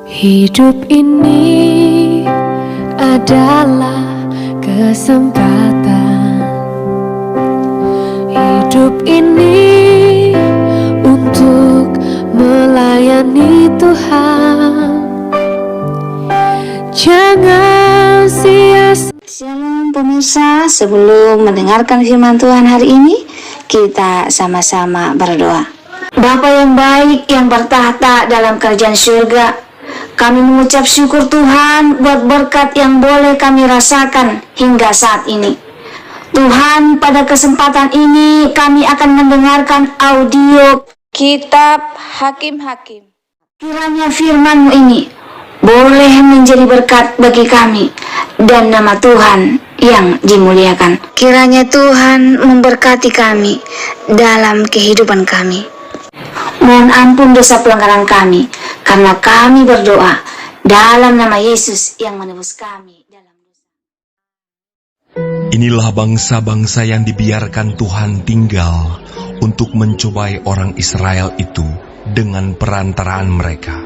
Hidup ini adalah kesempatan. Hidup ini untuk melayani Tuhan. Jangan sia-sia. Shalom pemirsa, sebelum mendengarkan firman Tuhan hari ini, kita sama-sama berdoa. Bapa yang baik yang bertahta dalam kerajaan surga, kami mengucap syukur Tuhan buat berkat yang boleh kami rasakan hingga saat ini. Tuhan, pada kesempatan ini kami akan mendengarkan audio Kitab Hakim-Hakim. Kiranya firman-Mu ini boleh menjadi berkat bagi kami dan nama Tuhan yang dimuliakan. Kiranya Tuhan memberkati kami dalam kehidupan kami. Mohon ampun dosa pelanggaran kami, karena kami berdoa dalam nama Yesus yang menebus kami dalam dosa. Inilah bangsa-bangsa yang dibiarkan Tuhan tinggal untuk mencobai orang Israel itu dengan perantaraan mereka,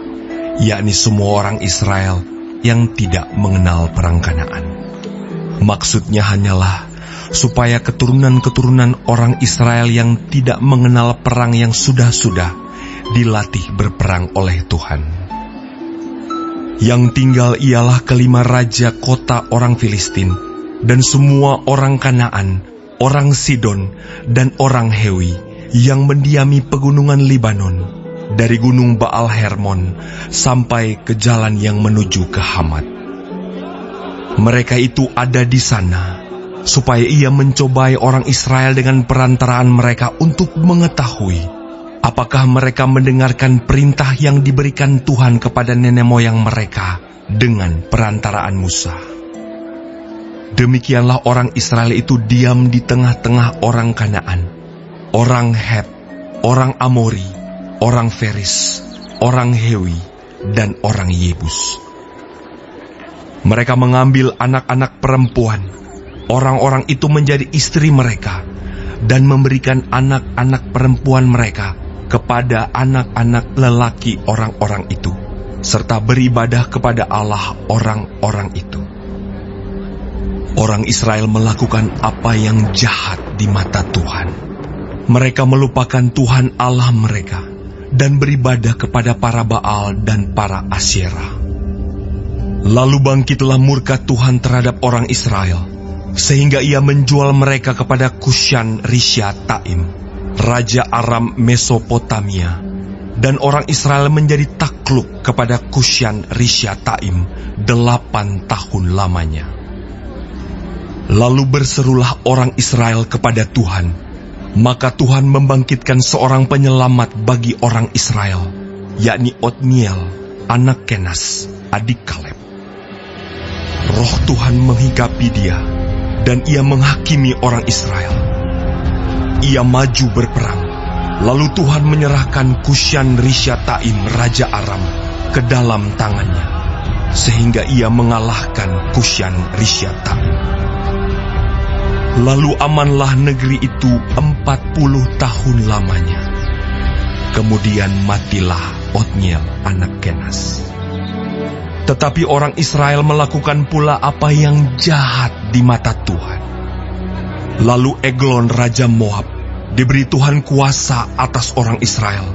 yakni semua orang Israel yang tidak mengenal perang Kanaan. Maksudnya hanyalah supaya keturunan-keturunan orang Israel yang tidak mengenal perang yang sudah-sudah dilatih berperang oleh Tuhan. Yang tinggal ialah kelima raja kota orang Filistin dan semua orang Kanaan, orang Sidon dan orang Hewi yang mendiami pegunungan Libanon, dari gunung Baal Hermon sampai ke jalan yang menuju ke Hamat. Mereka itu ada di sana supaya ia mencobai orang Israel dengan perantaraan mereka untuk mengetahui apakah mereka mendengarkan perintah yang diberikan Tuhan kepada nenek moyang mereka dengan perantaraan Musa. Demikianlah orang Israel itu diam di tengah-tengah orang Kanaan, orang Het, orang Amori, orang Feris, orang Hewi, dan orang Yebus. Mereka mengambil anak-anak perempuan orang-orang itu menjadi istri mereka dan memberikan anak-anak perempuan mereka kepada anak-anak lelaki orang-orang itu, serta beribadah kepada Allah orang-orang itu. Orang Israel melakukan apa yang jahat di mata Tuhan. Mereka melupakan Tuhan Allah mereka dan beribadah kepada para Baal dan para Asyera. Lalu bangkitlah murka Tuhan terhadap orang Israel, sehingga ia menjual mereka kepada Kushan Rishyataim, raja Aram Mesopotamia, dan orang Israel menjadi takluk kepada Kushan Rishyataim 8 tahun lamanya. Lalu berserulah orang Israel kepada Tuhan, maka Tuhan membangkitkan seorang penyelamat bagi orang Israel, yakni Otniel, anak Kenas, adik Kaleb. Roh Tuhan menghinggapi dia, dan ia menghakimi orang Israel. Ia maju berperang, lalu Tuhan menyerahkan Kushan Rishyataim, raja Aram, ke dalam tangannya, sehingga ia mengalahkan Kushan Rishyataim. Lalu amanlah negeri itu 40 tahun lamanya. Kemudian matilah Otniel, anak Kenas. Tetapi orang Israel melakukan pula apa yang jahat di mata Tuhan. Lalu Eglon, raja Moab, diberi Tuhan kuasa atas orang Israel,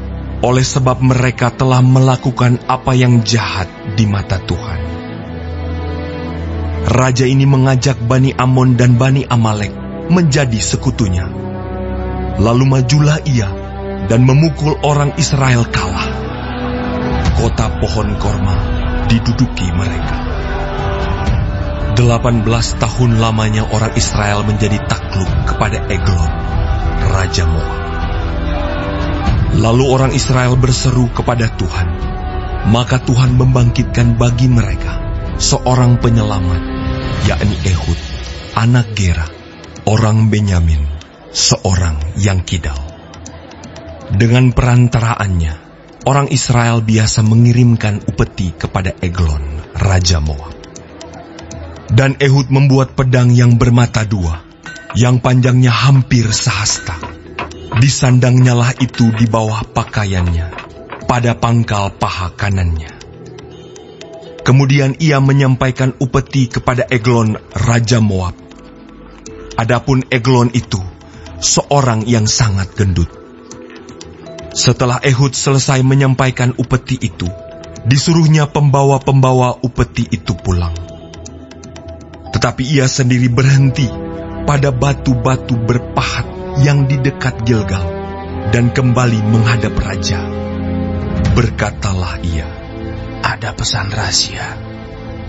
oleh sebab mereka telah melakukan apa yang jahat di mata Tuhan. Raja ini mengajak Bani Amon dan Bani Amalek menjadi sekutunya. Lalu majulah ia dan memukul orang Israel kalah. Kota pohon korma diduduki mereka. 18 tahun lamanya orang Israel menjadi takluk kepada Eglon, raja Moab. Lalu orang Israel berseru kepada Tuhan, maka Tuhan membangkitkan bagi mereka seorang penyelamat, yakni Ehud, anak Gera, orang Benyamin, seorang yang kidal. Dengan perantaraannya, orang Israel biasa mengirimkan upeti kepada Eglon, raja Moab. Dan Ehud membuat pedang yang bermata dua, yang panjangnya hampir sehasta. Disandangnyalah itu di bawah pakaiannya, pada pangkal paha kanannya. Kemudian ia menyampaikan upeti kepada Eglon, Raja Moab. Adapun Eglon itu seorang yang sangat gendut. Setelah Ehud selesai menyampaikan upeti itu, disuruhnya pembawa-pembawa upeti itu pulang. Tetapi ia sendiri berhenti pada batu-batu berpahat yang di dekat Gilgal dan kembali menghadap raja. Berkatalah ia, "Ada pesan rahasia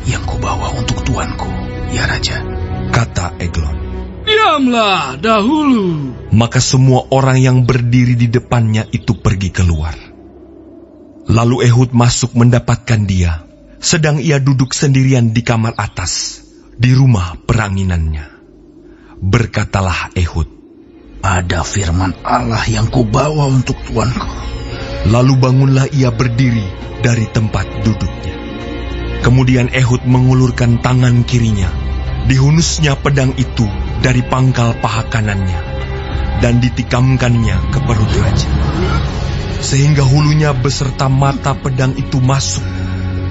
yang kubawa untuk tuanku, ya Raja." Kata Eglon. "Diamlah dahulu." Maka semua orang yang berdiri di depannya itu pergi keluar. Lalu Ehud masuk mendapatkan dia, sedang ia duduk sendirian di kamar atas, di rumah peranginannya. Berkatalah Ehud, "Ada firman Allah yang kubawa untuk tuanku." Lalu bangunlah ia berdiri dari tempat duduknya. Kemudian Ehud mengulurkan tangan kirinya, dihunusnya pedang itu dari pangkal paha kanannya, dan ditikamkannya ke perut raja. Sehingga hulunya beserta mata pedang itu masuk.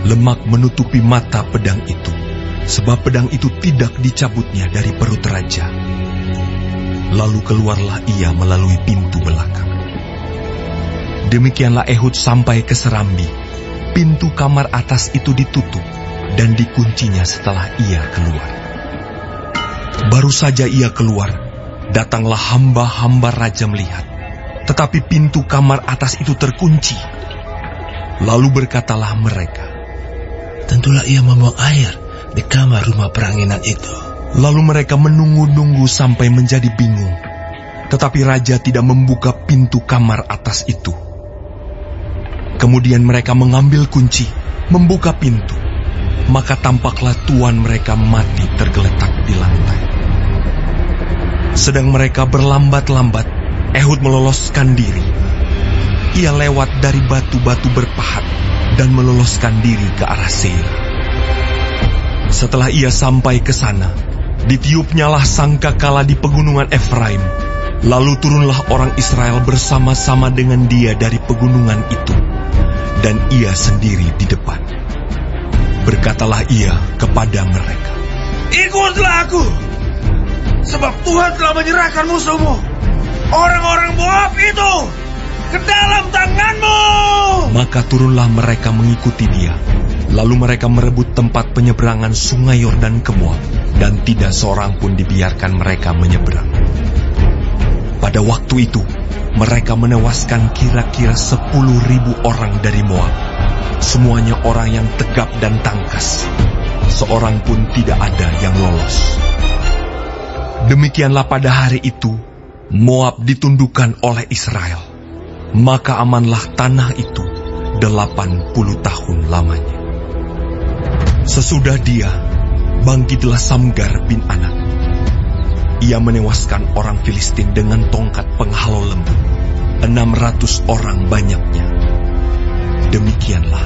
Lemak menutupi mata pedang itu, sebab pedang itu tidak dicabutnya dari perut raja. Lalu keluarlah ia melalui pintu belakang. Demikianlah Ehud sampai ke serambi. Pintu kamar atas itu ditutup dan dikuncinya setelah ia keluar. Baru saja ia keluar, datanglah hamba-hamba raja melihat, tetapi pintu kamar atas itu terkunci. Lalu berkatalah mereka, "Tentulah ia membuang air di kamar rumah peranginan itu." Lalu mereka menunggu-nunggu sampai menjadi bingung. Tetapi raja tidak membuka pintu kamar atas itu. Kemudian mereka mengambil kunci, membuka pintu. Maka tampaklah tuan mereka mati tergeletak di lantai. Sedang mereka berlambat-lambat, Ehud meloloskan diri. Ia lewat dari batu-batu berpahat dan meloloskan diri ke arah Seir. Setelah ia sampai ke sana, ditiupnyalah sangkakala di pegunungan Efraim. Lalu turunlah orang Israel bersama-sama dengan dia dari pegunungan itu, dan ia sendiri di depan. Berkatalah ia kepada mereka, "Ikutlah aku, sebab Tuhan telah menyerahkan musuhmu, orang-orang Moab itu, ke dalam tanganmu." Maka turunlah mereka mengikuti dia. Lalu mereka merebut tempat penyeberangan sungai Yordan ke Moab, dan tidak seorang pun dibiarkan mereka menyeberang. Pada waktu itu, mereka menewaskan kira-kira 10.000 orang dari Moab. Semuanya orang yang tegap dan tangkas. Seorang pun tidak ada yang lolos. Demikianlah pada hari itu, Moab ditundukkan oleh Israel. Maka amanlah tanah itu 80 tahun lamanya. Sesudah dia, bangkitlah Samgar bin Anak. Ia menewaskan orang Filistin dengan tongkat penghalau lembu, 600 orang banyaknya. Demikianlah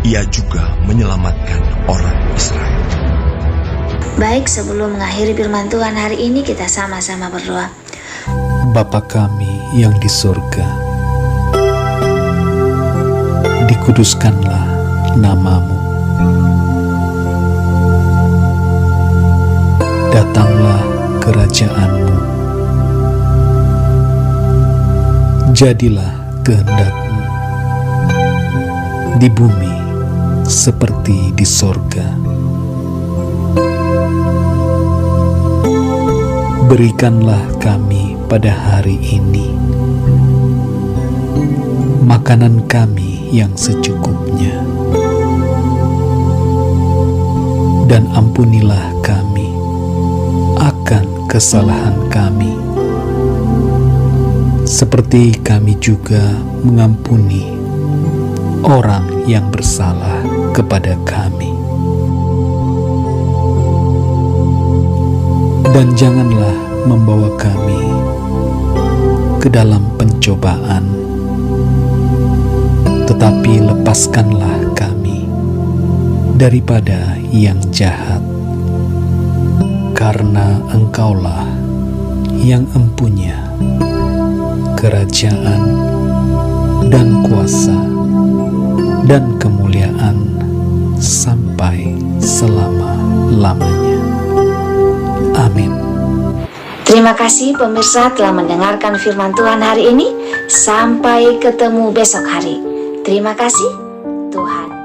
ia juga menyelamatkan orang Israel. Baik, sebelum mengakhiri firman Tuhan hari ini, kita sama-sama berdoa. Bapa kami yang di surga, dikuduskanlah nama-Mu. Datanglah kerajaan-Mu. Jadilah kehendak-Mu di bumi seperti di sorga. Berikanlah kami pada hari ini makanan kami yang secukupnya, dan ampunilah kami akan kesalahan kami, seperti kami juga mengampuni orang yang bersalah kepada kami. Dan janganlah membawa kami ke dalam pencobaan, tetapi lepaskanlah kami daripada yang jahat. Karena Engkaulah yang empunya kerajaan dan kuasa dan kemuliaan sampai selamanya. Amin. Terima kasih pemirsa telah mendengarkan firman Tuhan hari ini. Sampai ketemu besok hari. Terima kasih. Tuhan